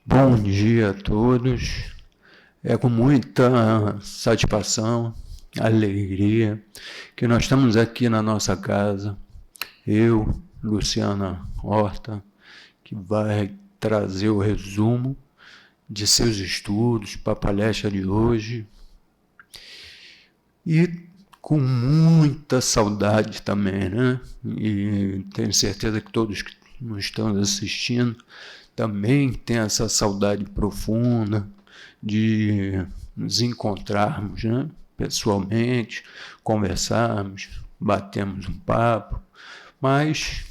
Bom dia a todos. É com muita satisfação, alegria, que nós estamos aqui na nossa casa. Eu, Luciana Horta, que vai trazer o resumo de seus estudos para a palestra de hoje. E com muita saudade também, né? E tenho certeza que todos que nos estão assistindo também têm essa saudade profunda de nos encontrarmos, né? Pessoalmente, conversarmos, batemos um papo, mas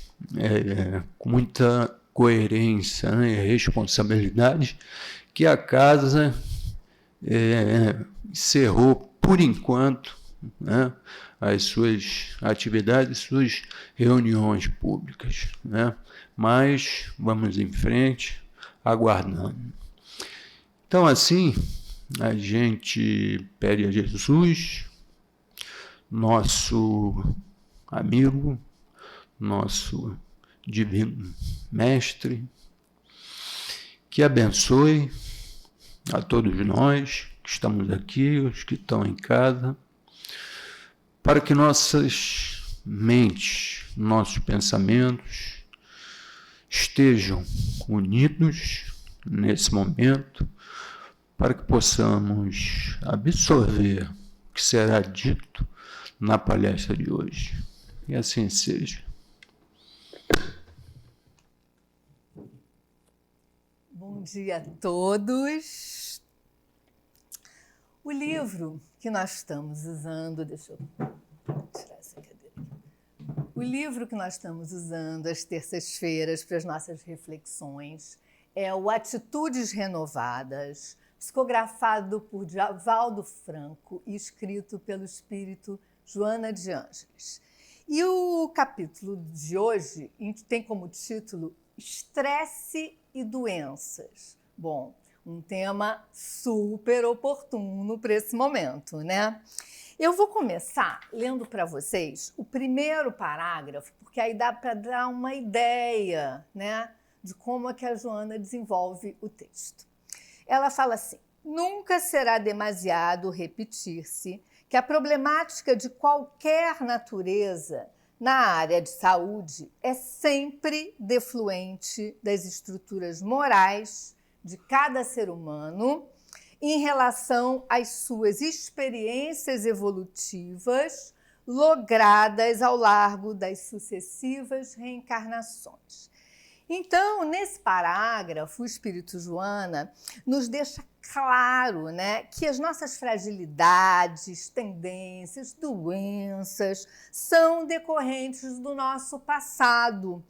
com muita coerência, né, e responsabilidade que a casa encerrou, por enquanto, né, as suas atividades, suas reuniões públicas, né? Mas vamos em frente, aguardando. Então, assim, a gente pede a Jesus, nosso amigo, nosso divino mestre, que abençoe a todos nós que estamos aqui, os que estão em casa, para que nossas mentes, nossos pensamentos estejam unidos nesse momento, para que possamos absorver o que será dito na palestra de hoje. E assim seja. Bom dia a todos. O livro que nós estamos usando, deixa eu tirar essa cadeira aqui. O livro que nós estamos usando às terças-feiras para as nossas reflexões é o Atitudes Renovadas, psicografado por Valdo Franco e escrito pelo espírito Joana de Ângeles. E o capítulo de hoje tem como título Estresse e Doenças. Bom, um tema super oportuno para esse momento, né? Eu vou começar lendo para vocês o primeiro parágrafo, porque aí dá para dar uma ideia, né, de como é que a Joana desenvolve o texto. Ela fala assim: nunca será demasiado repetir-se que a problemática de qualquer natureza na área de saúde é sempre defluente das estruturas morais de cada ser humano em relação às suas experiências evolutivas logradas ao largo das sucessivas reencarnações. Então, nesse parágrafo, o Espírito Joana nos deixa claro, né, que as nossas fragilidades, tendências, doenças são decorrentes do nosso passado.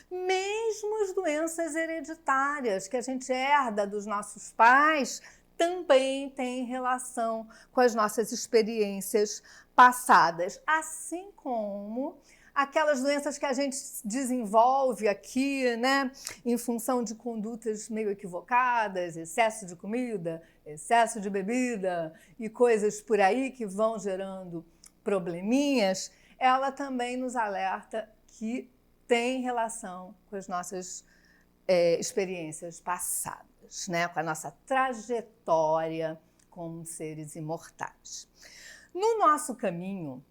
Mesmo as doenças hereditárias que a gente herda dos nossos pais também têm relação com as nossas experiências passadas, assim como aquelas doenças que a gente desenvolve aqui, né, em função de condutas meio equivocadas, excesso de comida, excesso de bebida e coisas por aí que vão gerando probleminhas, ela também nos alerta que tem relação com as nossas experiências passadas, né, com a nossa trajetória como seres imortais. No nosso caminho,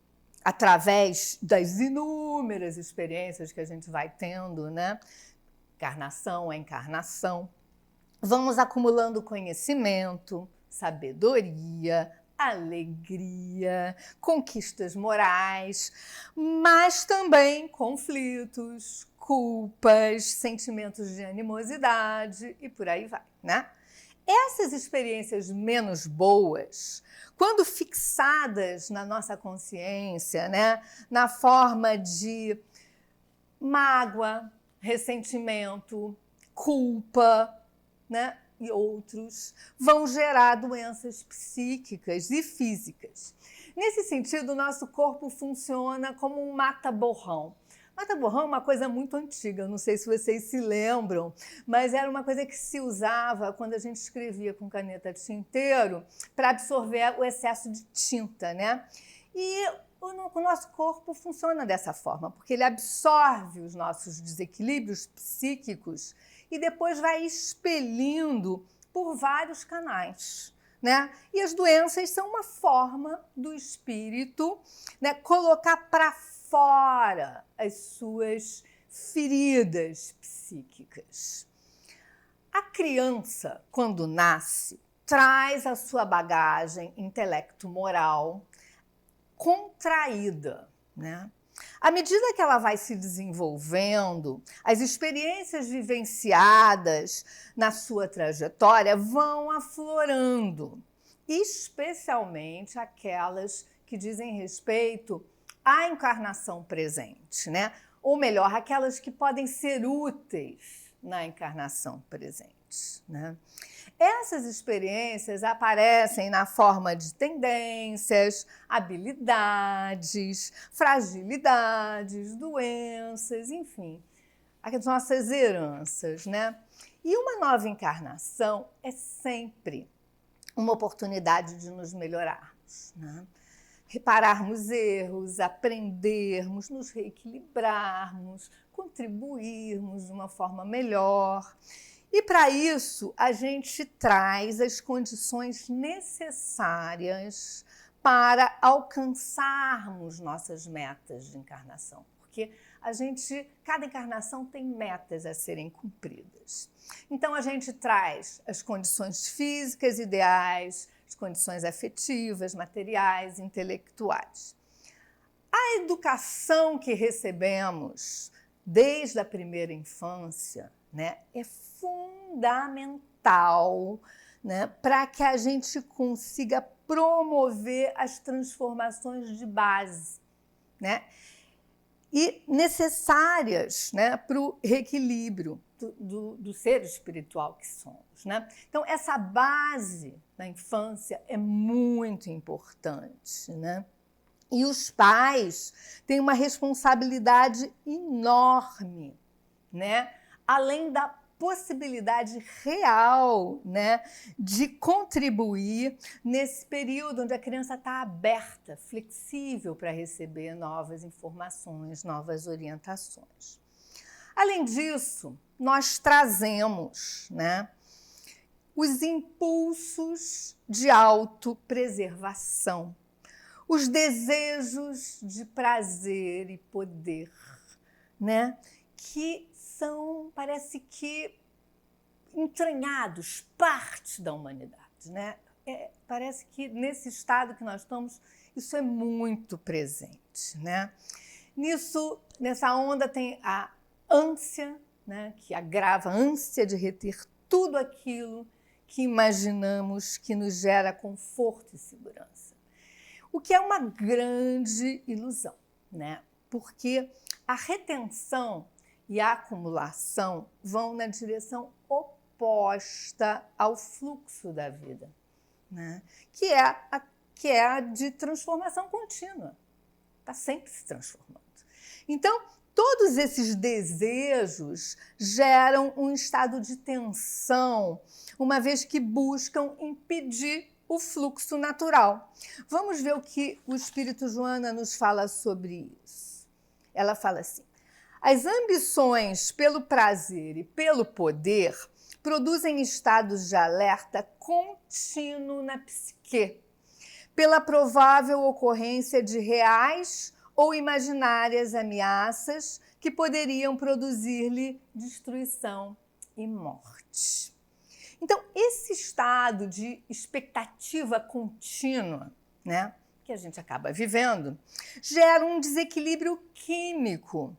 através das inúmeras experiências que a gente vai tendo, né? Encarnação a encarnação, vamos acumulando conhecimento, sabedoria, alegria, conquistas morais, mas também conflitos, culpas, sentimentos de animosidade e por aí vai, né? Essas experiências menos boas, quando fixadas na nossa consciência, né, na forma de mágoa, ressentimento, culpa, né, e outros, vão gerar doenças psíquicas e físicas. Nesse sentido, o nosso corpo funciona como um mata-borrão. Mata-borrão é uma coisa muito antiga, não sei se vocês se lembram, mas era uma coisa que se usava quando a gente escrevia com caneta tinteiro para absorver o excesso de tinta, né? E o nosso corpo funciona dessa forma, porque ele absorve os nossos desequilíbrios psíquicos e depois vai expelindo por vários canais, né? E as doenças são uma forma do espírito, né, colocar para fora as suas feridas psíquicas. A criança, quando nasce, traz a sua bagagem intelecto-moral contraída, né? À medida que ela vai se desenvolvendo, as experiências vivenciadas na sua trajetória vão aflorando, especialmente aquelas que dizem respeito à encarnação presente, né? Ou melhor, aquelas que podem ser úteis na encarnação presente, né? Essas experiências aparecem na forma de tendências, habilidades, fragilidades, doenças, enfim, as nossas heranças, né? E uma nova encarnação é sempre uma oportunidade de nos melhorarmos, né? Repararmos erros, aprendermos, nos reequilibrarmos, contribuirmos de uma forma melhor. E para isso, a gente traz as condições necessárias para alcançarmos nossas metas de encarnação. Porque cada encarnação tem metas a serem cumpridas. Então, a gente traz as condições físicas ideais, as condições afetivas, materiais, intelectuais. A educação que recebemos desde a primeira infância, né, é fundamental, né, para que a gente consiga promover as transformações de base, né, e necessárias, né, para o reequilíbrio do ser espiritual que somos, né? Então, essa base na infância é muito importante, né? E os pais têm uma responsabilidade enorme, né? Além da possibilidade real, né, de contribuir nesse período onde a criança está aberta, flexível para receber novas informações, novas orientações. Além disso, nós trazemos, né, os impulsos de autopreservação, os desejos de prazer e poder, né, que são, parece que, entranhados, parte da humanidade, né? Parece que nesse estado que nós estamos, isso é muito presente, né? Nessa onda tem a ânsia, né, que agrava, a ânsia de reter tudo aquilo que imaginamos que nos gera conforto e segurança. O que é uma grande ilusão, né? Porque a retenção e a acumulação vão na direção oposta ao fluxo da vida, né? que é a de transformação contínua. Está sempre se transformando. Então, todos esses desejos geram um estado de tensão, uma vez que buscam impedir o fluxo natural. Vamos ver o que o Espírito Joana nos fala sobre isso. Ela fala assim: as ambições pelo prazer e pelo poder produzem estados de alerta contínuo na psique, pela provável ocorrência de reais ou imaginárias ameaças que poderiam produzir-lhe destruição e morte. Então, esse estado de expectativa contínua, né, que a gente acaba vivendo, gera um desequilíbrio químico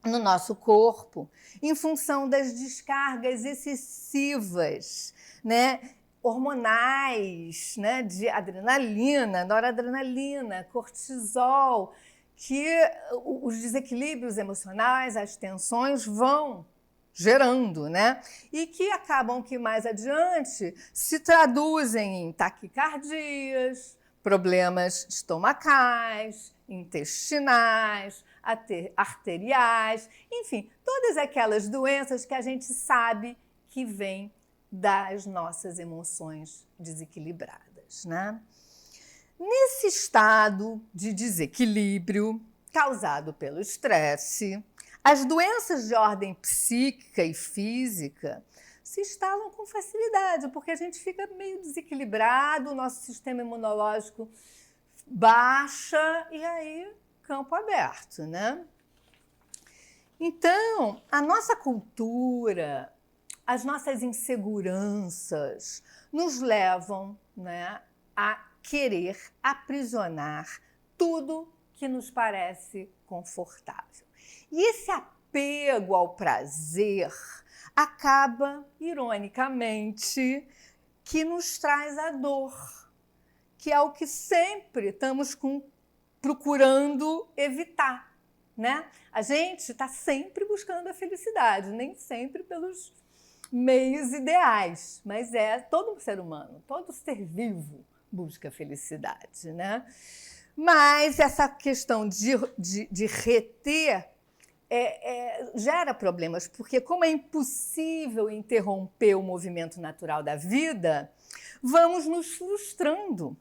no nosso corpo, em função das descargas excessivas, né, hormonais, né, de adrenalina, noradrenalina, cortisol, que os desequilíbrios emocionais, as tensões vão gerando, né? E que acabam que mais adiante se traduzem em taquicardias, problemas estomacais, intestinais, arteriais, enfim, todas aquelas doenças que a gente sabe que vêm das nossas emoções desequilibradas, né? Nesse estado de desequilíbrio causado pelo estresse, As doenças de ordem psíquica e física se instalam com facilidade, porque a gente fica meio desequilibrado, o nosso sistema imunológico baixa e aí campo aberto, né? Então, a nossa cultura, as nossas inseguranças nos levam, né, a querer aprisionar tudo que nos parece confortável. E esse apego ao prazer acaba, ironicamente, que nos traz a dor, que é o que sempre estamos procurando evitar, né? A gente está sempre buscando a felicidade, nem sempre pelos meios ideais, mas todo ser humano, todo ser vivo busca felicidade, né? Mas essa questão de reter gera problemas, porque como é impossível interromper o movimento natural da vida, vamos nos frustrando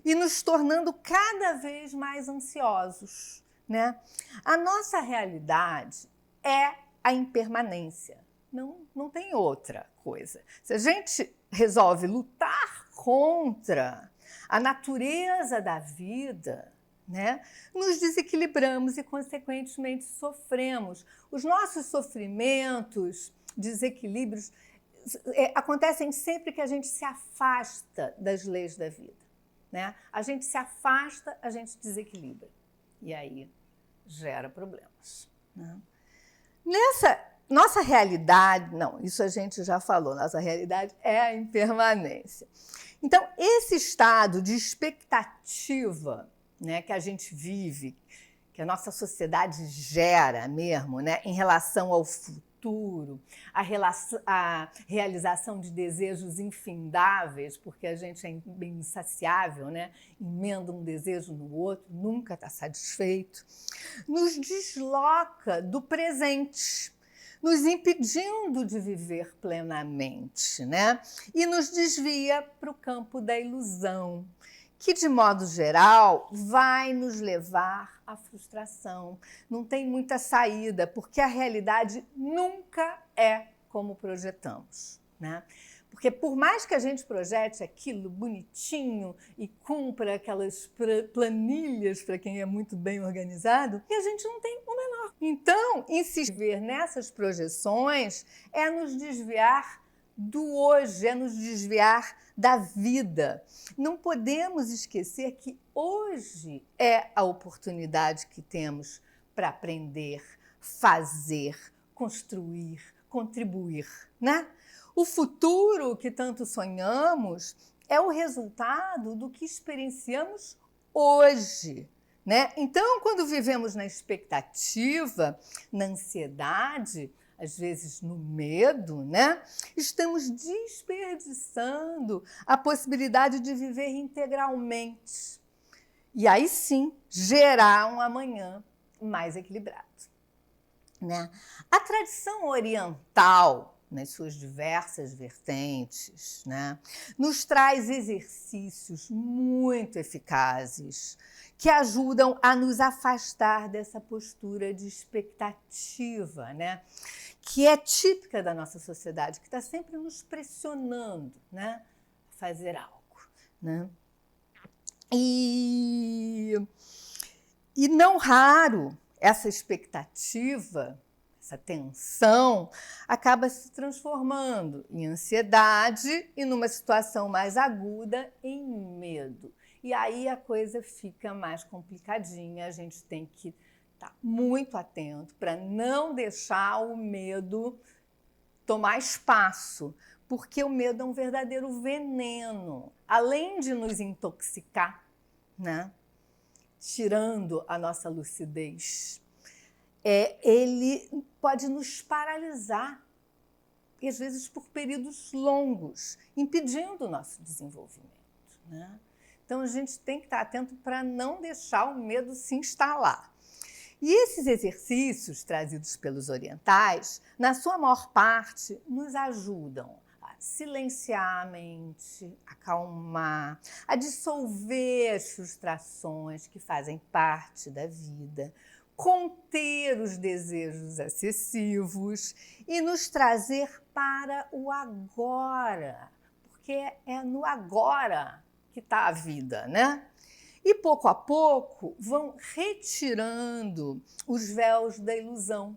e nos tornando cada vez mais ansiosos, né? A nossa realidade é a impermanência, não tem outra coisa. Se a gente resolve lutar contra a natureza da vida, né, nos desequilibramos e, consequentemente, sofremos. Os nossos sofrimentos, desequilíbrios, acontecem sempre que a gente se afasta das leis da vida, né? A gente se afasta, a gente desequilibra. E aí gera problemas, né? Nessa nossa realidade, não, isso a gente já falou, nossa realidade é a impermanência. Então, esse estado de expectativa, né, que a gente vive, que a nossa sociedade gera mesmo, né, em relação ao futuro, a realização de desejos infindáveis, porque a gente é bem insaciável, né, emenda um desejo no outro, nunca está satisfeito, nos desloca do presente, nos impedindo de viver plenamente, né? E nos desvia para o campo da ilusão, que, de modo geral, vai nos levar à frustração. Não tem muita saída, porque a realidade nunca é como projetamos, né? Porque por mais que a gente projete aquilo bonitinho e cumpra aquelas planilhas para quem é muito bem organizado, a gente não tem o menor. Então, insistir nessas projeções é nos desviar do hoje, é nos desviar da vida. Não podemos esquecer que hoje é a oportunidade que temos para aprender, fazer, construir, contribuir, né? O futuro que tanto sonhamos é o resultado do que experienciamos hoje, né? Então, quando vivemos na expectativa, na ansiedade, às vezes no medo, né? Estamos desperdiçando a possibilidade de viver integralmente. E aí sim, gerar um amanhã mais equilibrado, né? A tradição oriental, nas suas diversas vertentes, né, nos traz exercícios muito eficazes que ajudam a nos afastar dessa postura de expectativa, né, que é típica da nossa sociedade, que está sempre nos pressionando, né, a fazer algo, né? E não raro essa expectativa, essa tensão, acaba se transformando em ansiedade e, numa situação mais aguda, em medo. E aí a coisa fica mais complicadinha, a gente tem que estar muito atento para não deixar o medo tomar espaço, porque o medo é um verdadeiro veneno. Além de nos intoxicar, né, tirando a nossa lucidez, ele pode nos paralisar, e às vezes por períodos longos, impedindo o nosso desenvolvimento, né? Então, a gente tem que estar atento para não deixar o medo se instalar. E esses exercícios trazidos pelos orientais, na sua maior parte, nos ajudam a silenciar a mente, acalmar, a dissolver as frustrações que fazem parte da vida, conter os desejos excessivos e nos trazer para o agora, porque é no agora que está a vida, né? E pouco a pouco vão retirando os véus da ilusão,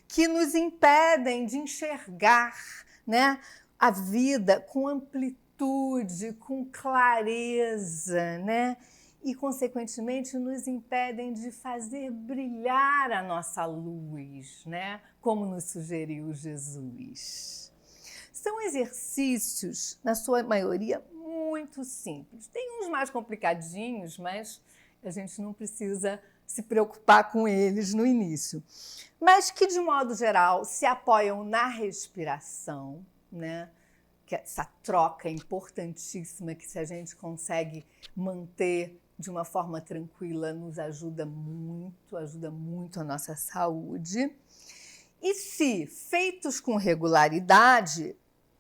que nos impedem de enxergar, né, a vida com amplitude, com clareza, né? E, consequentemente, nos impedem de fazer brilhar a nossa luz, né? Como nos sugeriu Jesus. São exercícios, na sua maioria, muito simples. Tem uns mais complicadinhos, mas a gente não precisa se preocupar com eles no início. Mas que, de modo geral, se apoiam na respiração, né? Que essa troca importantíssima que, se a gente consegue manter de uma forma tranquila, nos ajuda muito a nossa saúde. E se feitos com regularidade,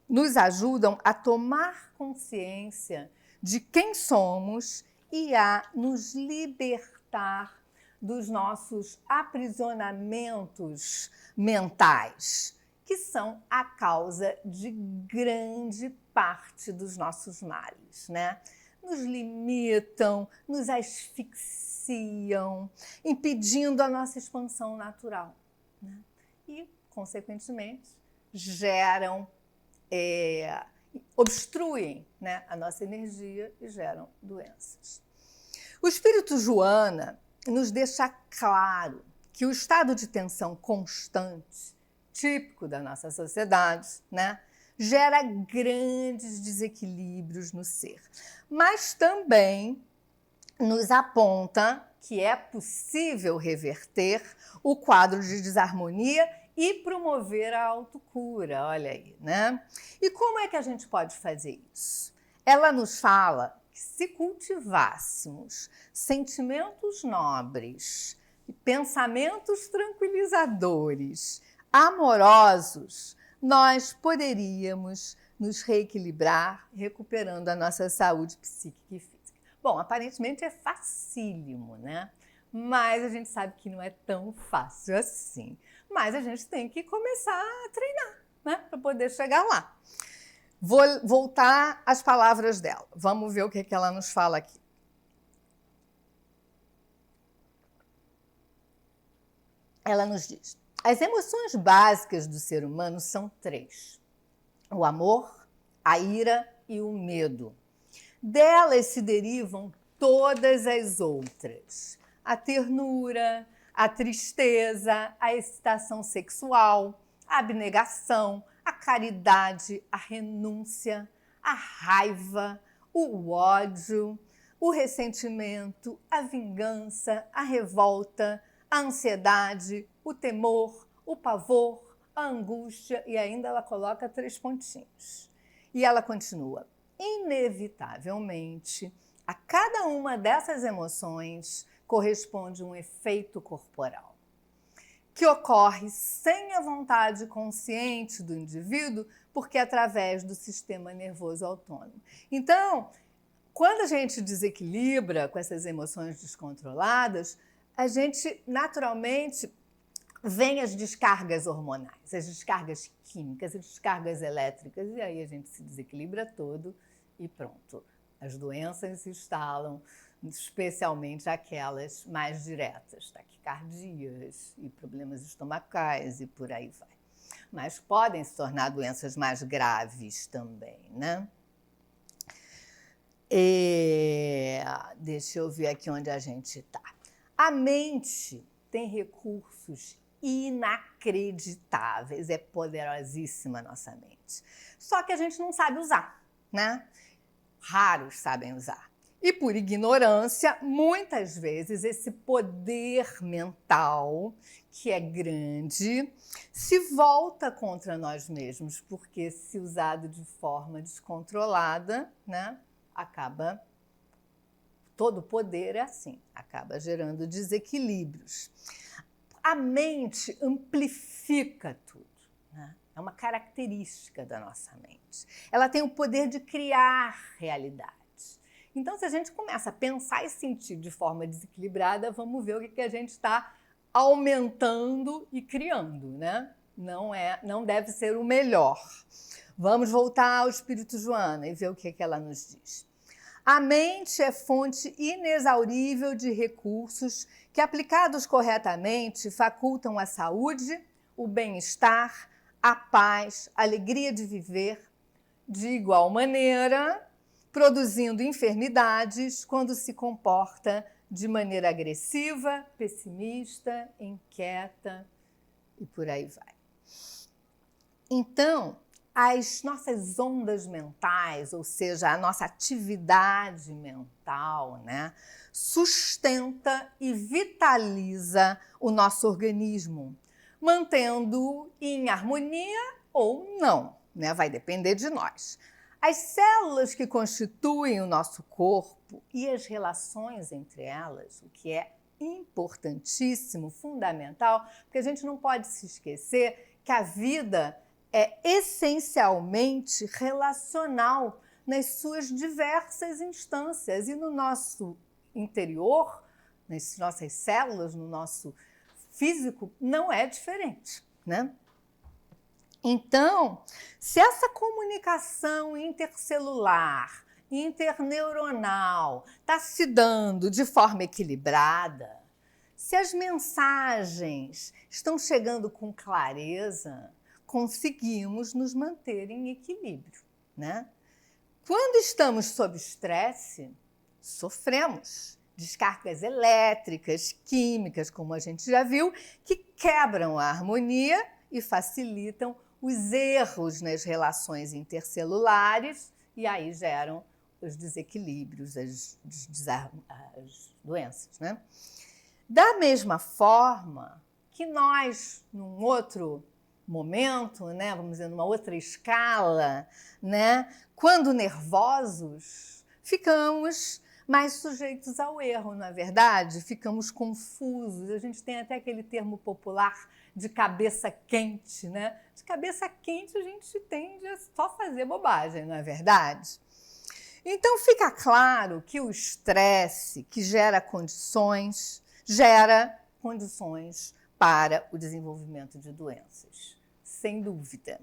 nos ajudam a tomar consciência de quem somos e a nos libertar dos nossos aprisionamentos mentais, que são a causa de grande parte dos nossos males, né? Nos limitam, nos asfixiam, impedindo a nossa expansão natural, né? E, consequentemente, geram, obstruem, né, a nossa energia e geram doenças. O Espírito Joana nos deixa claro que o estado de tensão constante, típico da nossa sociedade, né, gera grandes desequilíbrios no ser, mas também nos aponta que é possível reverter o quadro de desarmonia e promover a autocura, olha aí, né? E como é que a gente pode fazer isso? Ela nos fala que se cultivássemos sentimentos nobres, pensamentos tranquilizadores, amorosos, nós poderíamos nos reequilibrar, recuperando a nossa saúde psíquica e física. Bom, aparentemente é facílimo, né? Mas a gente sabe que não é tão fácil assim. Mas a gente tem que começar a treinar, né? Para poder chegar lá. Vou voltar às palavras dela. Vamos ver o que ela nos fala aqui. Ela nos diz: as emoções básicas do ser humano são 3. O amor, a ira e o medo. Delas se derivam todas as outras. A ternura, a tristeza, a excitação sexual, a abnegação, a caridade, a renúncia, a raiva, o ódio, o ressentimento, a vingança, a revolta, a ansiedade, o temor, o pavor, a angústia, e ainda ela coloca 3 pontinhos. E ela continua: inevitavelmente, a cada uma dessas emoções corresponde um efeito corporal, que ocorre sem a vontade consciente do indivíduo, porque é através do sistema nervoso autônomo. Então, quando a gente desequilibra com essas emoções descontroladas, a gente naturalmente vem as descargas hormonais, as descargas químicas, as descargas elétricas, e aí a gente se desequilibra todo e pronto. As doenças se instalam, especialmente aquelas mais diretas, taquicardias e problemas estomacais e por aí vai. Mas podem se tornar doenças mais graves também, né? Deixa eu ver aqui onde a gente está. A mente tem recursos inacreditáveis, é poderosíssima a nossa mente. Só que a gente não sabe usar, né? Raros sabem usar. E por ignorância, muitas vezes, esse poder mental, que é grande, se volta contra nós mesmos, porque se usado de forma descontrolada, né, acaba... Todo poder é assim, acaba gerando desequilíbrios. A mente amplifica tudo, né? É uma característica da nossa mente. Ela tem o poder de criar realidade. Então, se a gente começa a pensar e sentir de forma desequilibrada, vamos ver o que a gente está aumentando e criando, né? Não deve ser o melhor. Vamos voltar ao Espírito Joana e ver o que ela nos diz. A mente é fonte inexaurível de recursos que, aplicados corretamente, facultam a saúde, o bem-estar, a paz, a alegria de viver, de igual maneira, produzindo enfermidades quando se comporta de maneira agressiva, pessimista, inquieta e por aí vai. Então, as nossas ondas mentais, ou seja, a nossa atividade mental, né, sustenta e vitaliza o nosso organismo, mantendo-o em harmonia ou não, né? Vai depender de nós. As células que constituem o nosso corpo e as relações entre elas, o que é importantíssimo, fundamental, porque a gente não pode se esquecer que a vida é essencialmente relacional nas suas diversas instâncias. E no nosso interior, nas nossas células, no nosso físico, não é diferente, né? Então, se essa comunicação intercelular, interneuronal, está se dando de forma equilibrada, se as mensagens estão chegando com clareza, conseguimos nos manter em equilíbrio, né? Quando estamos sob estresse, sofremos descargas elétricas, químicas, como a gente já viu, que quebram a harmonia e facilitam os erros nas relações intercelulares e aí geram os desequilíbrios, as doenças, né? Da mesma forma que nós, num outro momento, né, vamos dizer, numa outra escala, né, quando nervosos, ficamos mais sujeitos ao erro, não é verdade? Ficamos confusos. A gente tem até aquele termo popular de cabeça quente, né? De cabeça quente a gente tende a só fazer bobagem, não é verdade? Então fica claro que o estresse que gera condições para o desenvolvimento de doenças, sem dúvida.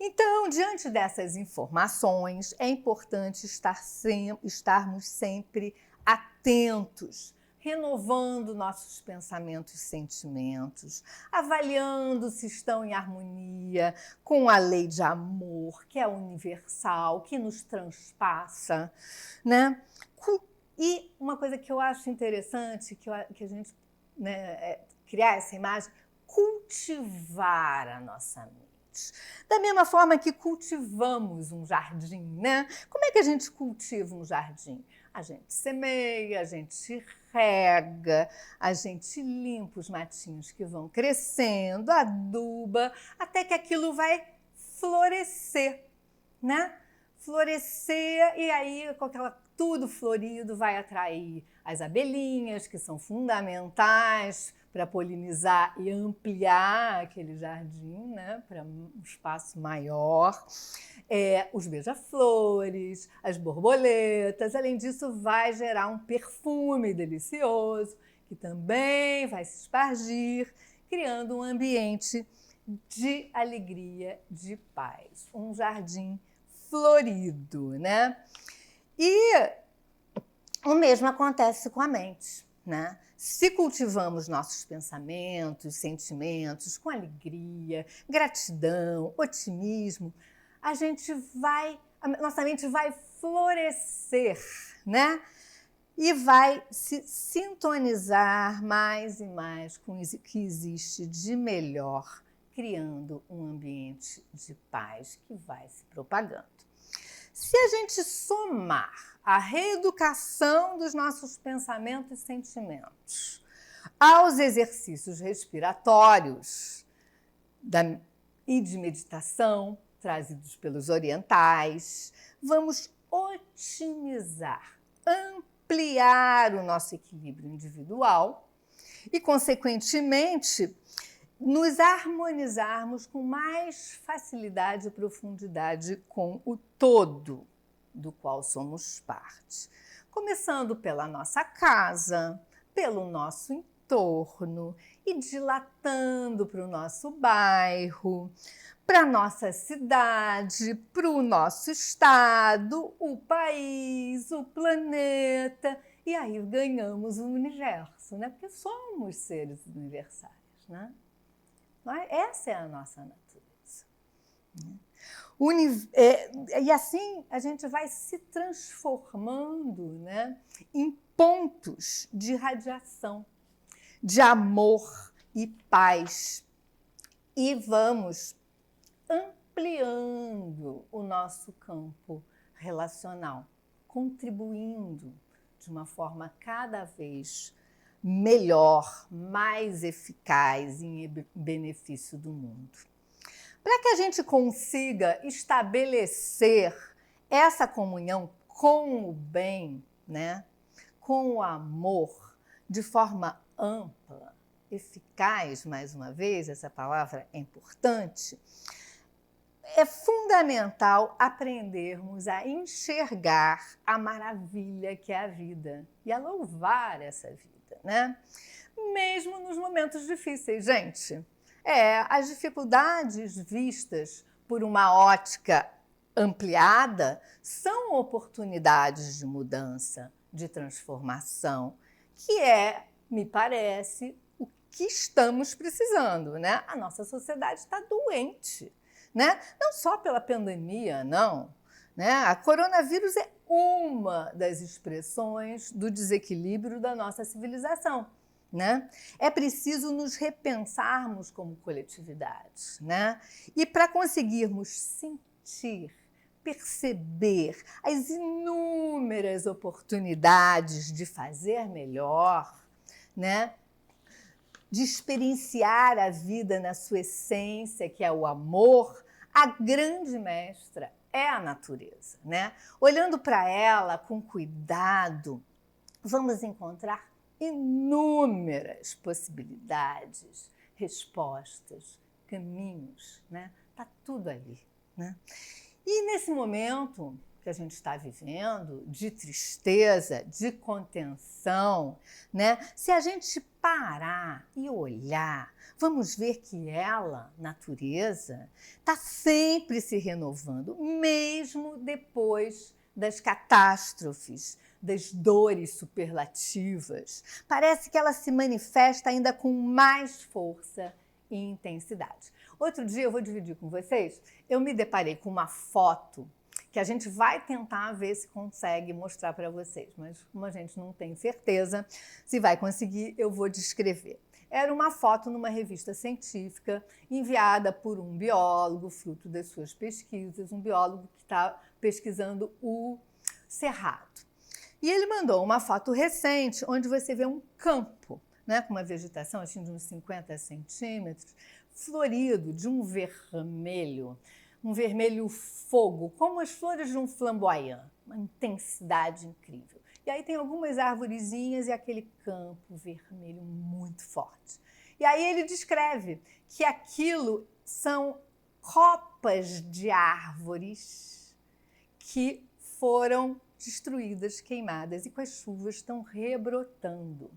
Então, diante dessas informações, é importante estarmos sempre atentos, renovando nossos pensamentos e sentimentos, avaliando se estão em harmonia com a lei de amor, que é universal, que nos transpassa, né? E uma coisa que eu acho interessante, que a gente, né, criar essa imagem, cultivar a nossa mente. Da mesma forma que cultivamos um jardim, né? Como é que a gente cultiva um jardim? A gente semeia, a gente rega, a gente limpa os matinhos que vão crescendo, aduba, até que aquilo vai florescer, né? Florescer e aí com tudo florido vai atrair as abelhinhas, que são fundamentais para polinizar e ampliar aquele jardim, né, para um espaço maior. Os beija-flores, as borboletas. Além disso, vai gerar um perfume delicioso, que também vai se espargir, criando um ambiente de alegria, de paz. Um jardim florido, né? E o mesmo acontece com a mente, né? Se cultivamos nossos pensamentos, sentimentos com alegria, gratidão, otimismo, nossa mente vai florescer, né? E vai se sintonizar mais e mais com o que existe de melhor, criando um ambiente de paz que vai se propagando. Se a gente somar a reeducação dos nossos pensamentos e sentimentos aos exercícios respiratórios e de meditação trazidos pelos orientais, vamos otimizar, ampliar o nosso equilíbrio individual e, consequentemente, nos harmonizarmos com mais facilidade e profundidade com o todo do qual somos parte. Começando pela nossa casa, pelo nosso entorno e dilatando para o nosso bairro, para a nossa cidade, para o nosso estado, o país, o planeta. E aí ganhamos o universo, né? Porque somos seres universais, né? Essa é a nossa natureza. E assim a gente vai se transformando, né, em pontos de radiação, de amor e paz. E vamos ampliando o nosso campo relacional, contribuindo de uma forma cada vez melhor, mais eficaz em benefício do mundo. Para que a gente consiga estabelecer essa comunhão com o bem, né, com o amor, de forma ampla, eficaz, mais uma vez, essa palavra é importante, é fundamental aprendermos a enxergar a maravilha que é a vida e a louvar essa vida, né? Mesmo nos momentos difíceis, gente. As dificuldades vistas por uma ótica ampliada são oportunidades de mudança, de transformação, que me parece, o que estamos precisando, né? A nossa sociedade está doente, né? Não só pela pandemia, não. Né? A coronavírus é uma das expressões do desequilíbrio da nossa civilização. Né? É preciso nos repensarmos como coletividade, né? E para conseguirmos sentir, perceber as inúmeras oportunidades de fazer melhor, né? De experienciar a vida na sua essência, que é o amor, a grande mestra é a natureza, né? Olhando para ela com cuidado, vamos encontrar inúmeras possibilidades, respostas, caminhos, né? Tá tudo ali, né? E nesse momento que a gente está vivendo, de tristeza, de contenção, né? Se a gente parar e olhar, vamos ver que ela, natureza, está sempre se renovando, mesmo depois das catástrofes, das dores superlativas. Parece que ela se manifesta ainda com mais força e intensidade. Outro dia, eu vou dividir com vocês, eu me deparei com uma foto que a gente vai tentar ver se consegue mostrar para vocês, mas como a gente não tem certeza se vai conseguir, eu vou descrever. Era uma foto numa revista científica enviada por um biólogo, fruto das suas pesquisas, um biólogo que está pesquisando o cerrado. E ele mandou uma foto recente, onde você vê um campo, né, com uma vegetação assim, de uns 50 centímetros, florido, de um vermelho fogo, como as flores de um flamboyant, uma intensidade incrível. E aí tem algumas arvorezinhas e aquele campo vermelho muito forte. E aí ele descreve que aquilo são copas de árvores que foram destruídas, queimadas, e com as chuvas estão rebrotando.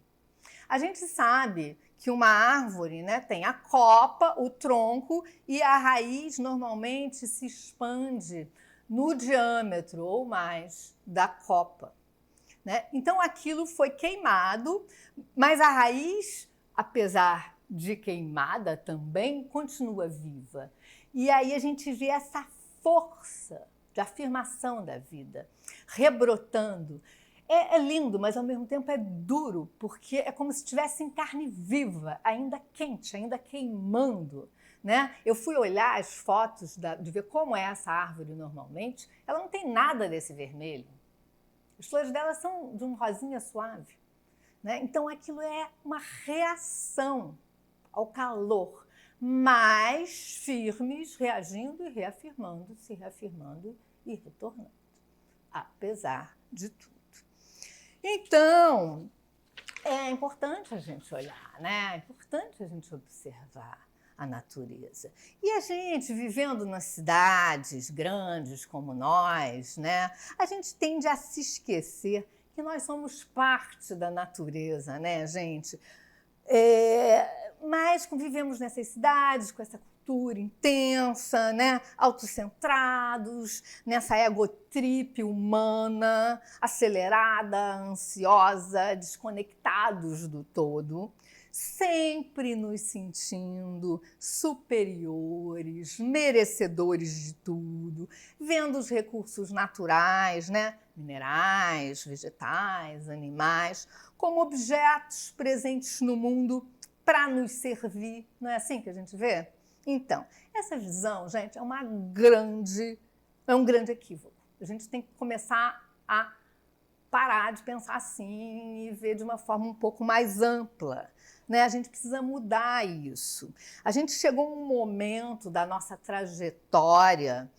A gente sabe que uma árvore, né, tem a copa, o tronco, e a raiz normalmente se expande no diâmetro ou mais da copa. Né? Então aquilo foi queimado, mas a raiz, apesar de queimada também, continua viva. E aí a gente vê essa força de afirmação da vida, rebrotando. É lindo, mas ao mesmo tempo é duro, porque é como se estivesse em carne viva, ainda quente, ainda queimando. Né? Eu fui olhar as fotos de ver como é essa árvore normalmente, ela não tem nada desse vermelho. As flores dela são de um rosinha suave. Né? Então aquilo é uma reação ao calor, mas firmes, reagindo e reafirmando, se reafirmando e retornando, apesar de tudo. Então, é importante a gente olhar, né? É importante a gente observar a natureza. E a gente, vivendo nas cidades grandes como nós, né? A gente tende a se esquecer que nós somos parte da natureza, né, gente? Mas convivemos nessas cidades, com essa cultura intensa, né? Autocentrados, nessa egotrip humana, acelerada, ansiosa, desconectados do todo, sempre nos sentindo superiores, merecedores de tudo, vendo os recursos naturais, né? Minerais, vegetais, animais, como objetos presentes no mundo para nos servir. Não é assim que a gente vê? Então, essa visão, gente, é um grande equívoco. A gente tem que começar a parar de pensar assim e ver de uma forma um pouco mais ampla, né? A gente precisa mudar isso. A gente chegou a um momento da nossa trajetória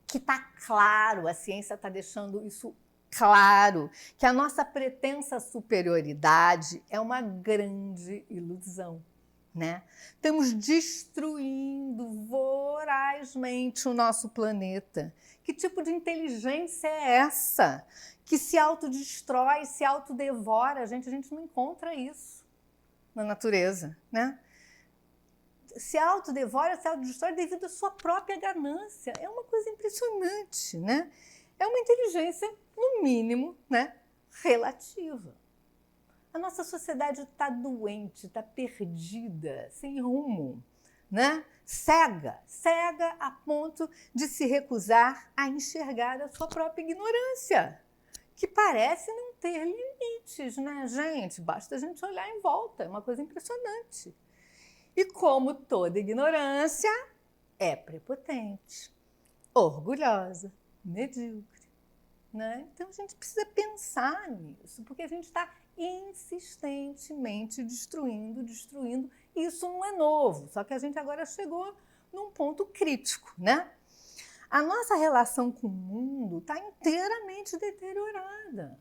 que está claro, a ciência está deixando isso claro, que a nossa pretensa superioridade é uma grande ilusão, né? Estamos destruindo vorazmente o nosso planeta. Que tipo de inteligência é essa? Que se autodestrói, se autodevora. A gente não encontra isso na natureza, né? Se autodevora, se autodestrói devido à sua própria ganância. É uma coisa impressionante, né? É uma inteligência, no mínimo, né, relativa. A nossa sociedade está doente, está perdida, sem rumo, né? Cega a ponto de se recusar a enxergar a sua própria ignorância, que parece não ter limites, né, gente? Basta a gente olhar em volta, é uma coisa impressionante. E como toda ignorância, é prepotente, orgulhosa, medíocre, né? Então a gente precisa pensar nisso, porque a gente está insistentemente destruindo. Isso não é novo, só que a gente agora chegou num ponto crítico, né? A nossa relação com o mundo está inteiramente deteriorada,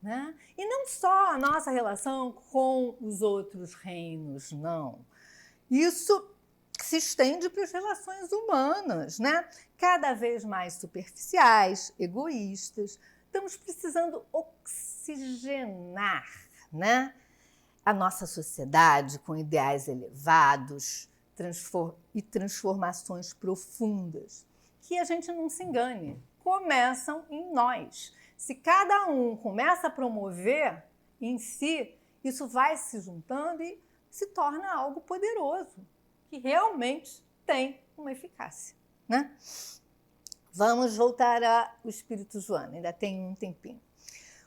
né? E não só a nossa relação com os outros reinos, não. Isso se estende para as relações humanas, né? Cada vez mais superficiais, egoístas. Estamos precisando oxigenar, né, a nossa sociedade com ideais elevados e transformações profundas. Que a gente não se engane, começam em nós. Se cada um começa a promover em si, isso vai se juntando e se torna algo poderoso, que realmente tem uma eficácia, né? Vamos voltar ao Espírito Joana, ainda tem um tempinho.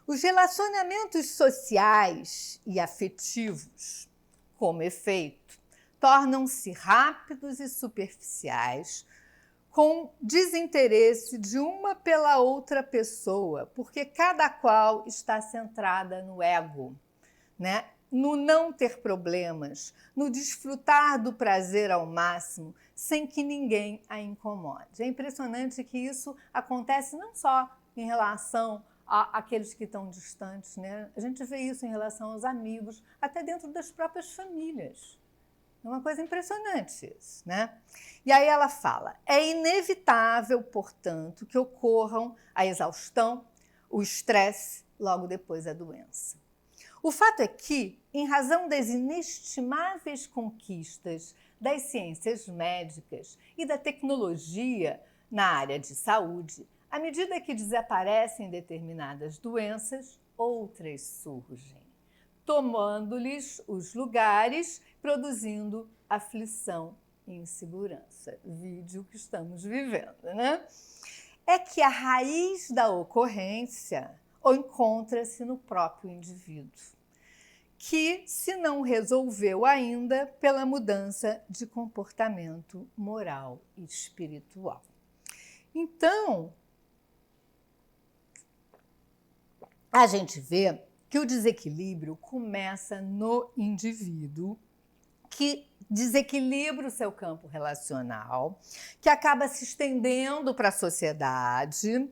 Os relacionamentos sociais e afetivos, como efeito, tornam-se rápidos e superficiais, com desinteresse de uma pela outra pessoa, porque cada qual está centrada no ego, né? No não ter problemas, no desfrutar do prazer ao máximo, sem que ninguém a incomode. É impressionante que isso acontece não só em relação àqueles que estão distantes, né? A gente vê isso em relação aos amigos, até dentro das próprias famílias. É uma coisa impressionante isso, né? E aí ela fala, é inevitável, portanto, que ocorram a exaustão, o estresse, logo depois a doença. O fato é que, em razão das inestimáveis conquistas das ciências médicas e da tecnologia na área de saúde, à medida que desaparecem determinadas doenças, outras surgem, tomando-lhes os lugares, produzindo aflição e insegurança. Vídeo que estamos vivendo, né? É que a raiz da ocorrência encontra-se no próprio indivíduo, que se não resolveu ainda pela mudança de comportamento moral e espiritual. Então, a gente vê que o desequilíbrio começa no indivíduo, que desequilibra o seu campo relacional, que acaba se estendendo para a sociedade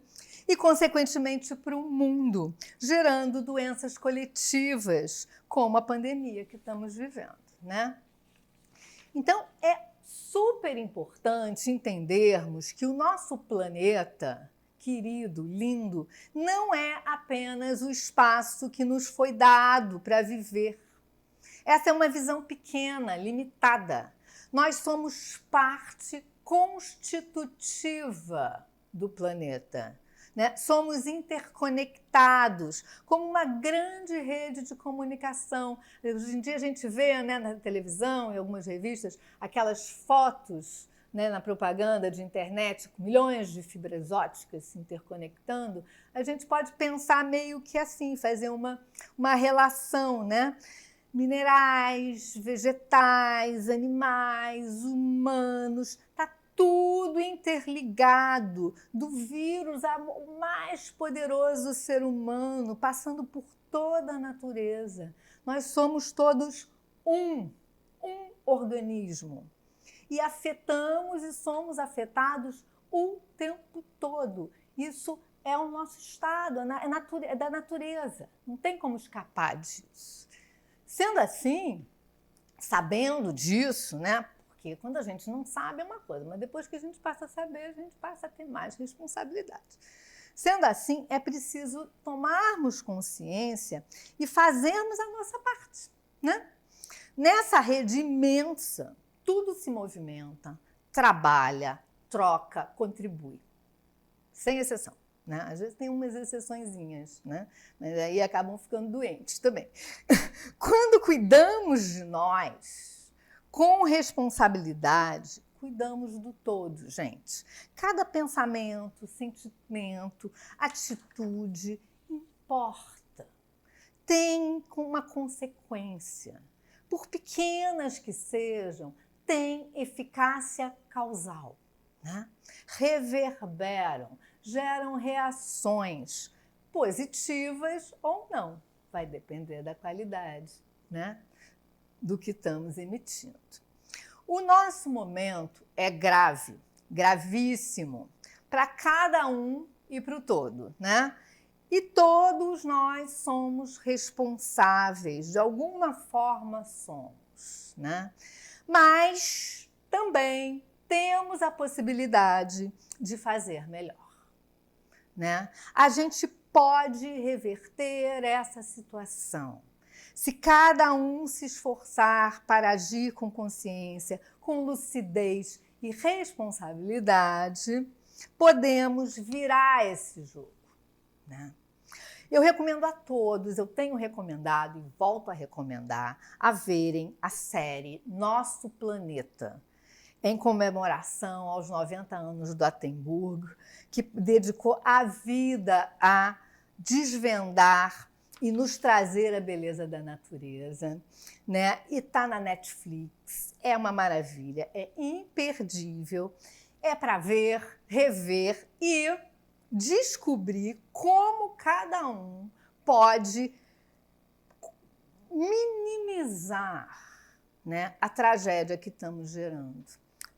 e, consequentemente, para o mundo, gerando doenças coletivas, como a pandemia que estamos vivendo, né? Então, é super importante entendermos que o nosso planeta, querido, lindo, não é apenas o espaço que nos foi dado para viver. Essa é uma visão pequena, limitada. Nós somos parte constitutiva do planeta, né? Somos interconectados como uma grande rede de comunicação. Hoje em dia a gente vê, né, na televisão, em algumas revistas, aquelas fotos, né, na propaganda de internet, com milhões de fibras ópticas se interconectando. A gente pode pensar meio que assim, fazer uma relação, né? Minerais, vegetais, animais, humanos, está tudo interligado, do vírus ao mais poderoso ser humano, passando por toda a natureza. Nós somos todos um organismo. E afetamos e somos afetados o tempo todo. Isso é o nosso estado, é da natureza. Não tem como escapar disso. Sendo assim, sabendo disso, né? Porque quando a gente não sabe é uma coisa, mas depois que a gente passa a saber, a gente passa a ter mais responsabilidade. Sendo assim, é preciso tomarmos consciência e fazermos a nossa parte, né? Nessa rede imensa, tudo se movimenta, trabalha, troca, contribui, sem exceção. Né? Às vezes tem umas exceçõezinhas, né? Mas aí acabam ficando doentes também. Quando cuidamos de nós com responsabilidade, cuidamos do todo, gente. Cada pensamento, sentimento, atitude importa. Tem uma consequência. Por pequenas que sejam, tem eficácia causal, né? Reverberam, geram reações positivas ou não. Vai depender da qualidade, né, do que estamos emitindo. O nosso momento é grave, gravíssimo, para cada um e para o todo, né? E todos nós somos responsáveis, de alguma forma somos, né? Mas também temos a possibilidade de fazer melhor, né? A gente pode reverter essa situação. Se cada um se esforçar para agir com consciência, com lucidez e responsabilidade, podemos virar esse jogo, né? Eu recomendo a todos, eu tenho recomendado e volto a recomendar, a verem a série Nosso Planeta, em comemoração aos 90 anos do Attenborough, que dedicou a vida a desvendar e nos trazer a beleza da natureza, né? E está na Netflix, é uma maravilha, é imperdível, é para ver, rever e descobrir como cada um pode minimizar, né, a tragédia que estamos gerando.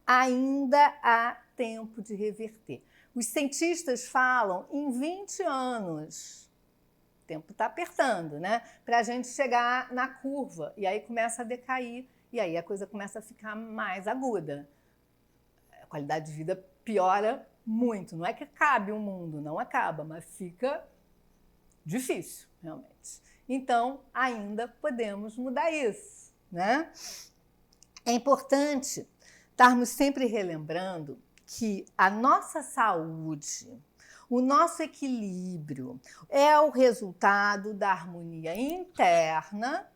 Ainda há tempo de reverter. Os cientistas falam em 20 anos. O tempo está apertando, né? Para a gente chegar na curva. E aí começa a decair. E aí a coisa começa a ficar mais aguda. A qualidade de vida piora muito. Não é que acabe o mundo, não acaba, mas fica difícil, realmente. Então, ainda podemos mudar isso, né? É importante estarmos sempre relembrando que a nossa saúde, o nosso equilíbrio é o resultado da harmonia interna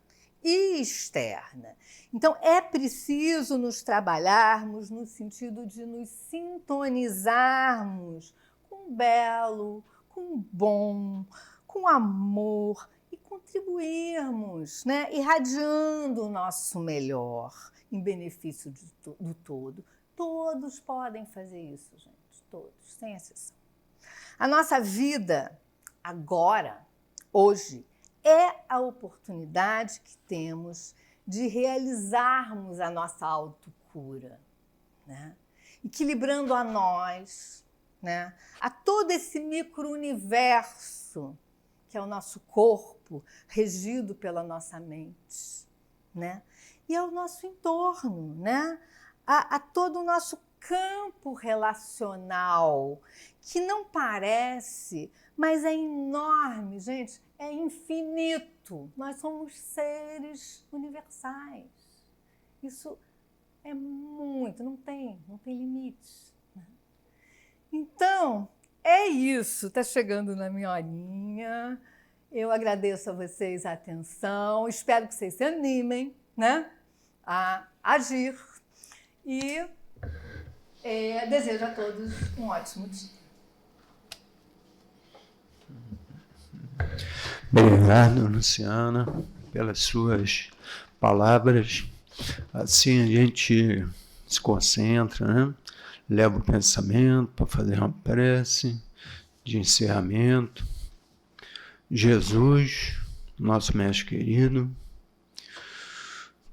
e externa. Então, é preciso nos trabalharmos no sentido de nos sintonizarmos com o belo, com o bom, com o amor e contribuirmos, né, irradiando o nosso melhor em benefício do todo. Todos podem fazer isso, gente, todos, sem exceção. A nossa vida agora, hoje, é a oportunidade que temos de realizarmos a nossa autocura, né? Equilibrando a nós, né, a todo esse micro-universo que é o nosso corpo, regido pela nossa mente, né? E ao nosso entorno, né? A todo o nosso campo relacional que não parece, mas é enorme, gente, é infinito. Nós somos seres universais. Isso é muito, não tem limites. Então, é isso. Está chegando na minha horinha. Eu agradeço a vocês a atenção. Espero que vocês se animem, né, a agir. E desejo a todos um ótimo dia. Obrigado, Luciana, pelas suas palavras. Assim a gente se concentra, né? Leva o pensamento para fazer uma prece de encerramento. Jesus, nosso mestre querido,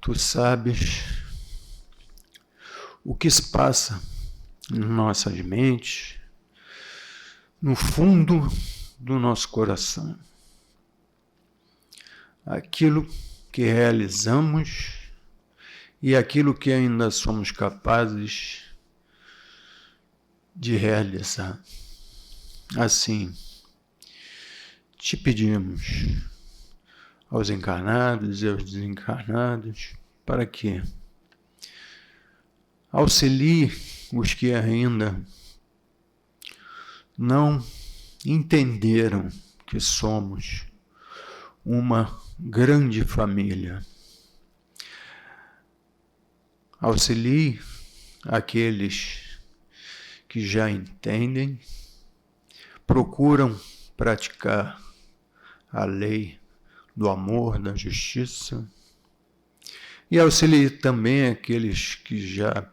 tu sabes o que se passa em nossas mentes, no fundo do nosso coração. Aquilo que realizamos e aquilo que ainda somos capazes de realizar. Assim, te pedimos aos encarnados e aos desencarnados para que auxilie os que ainda não entenderam que somos uma grande família. Auxilie aqueles que já entendem, procuram praticar a lei do amor, da justiça, e auxilie também aqueles que já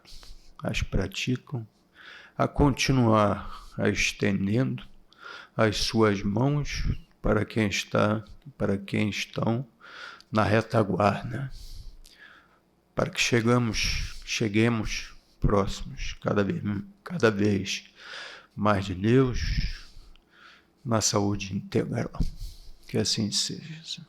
as praticam a continuar a estendendo as suas mãos para quem estão na retaguarda, para que cheguemos próximos cada vez mais de Deus, na saúde integral. Que assim seja.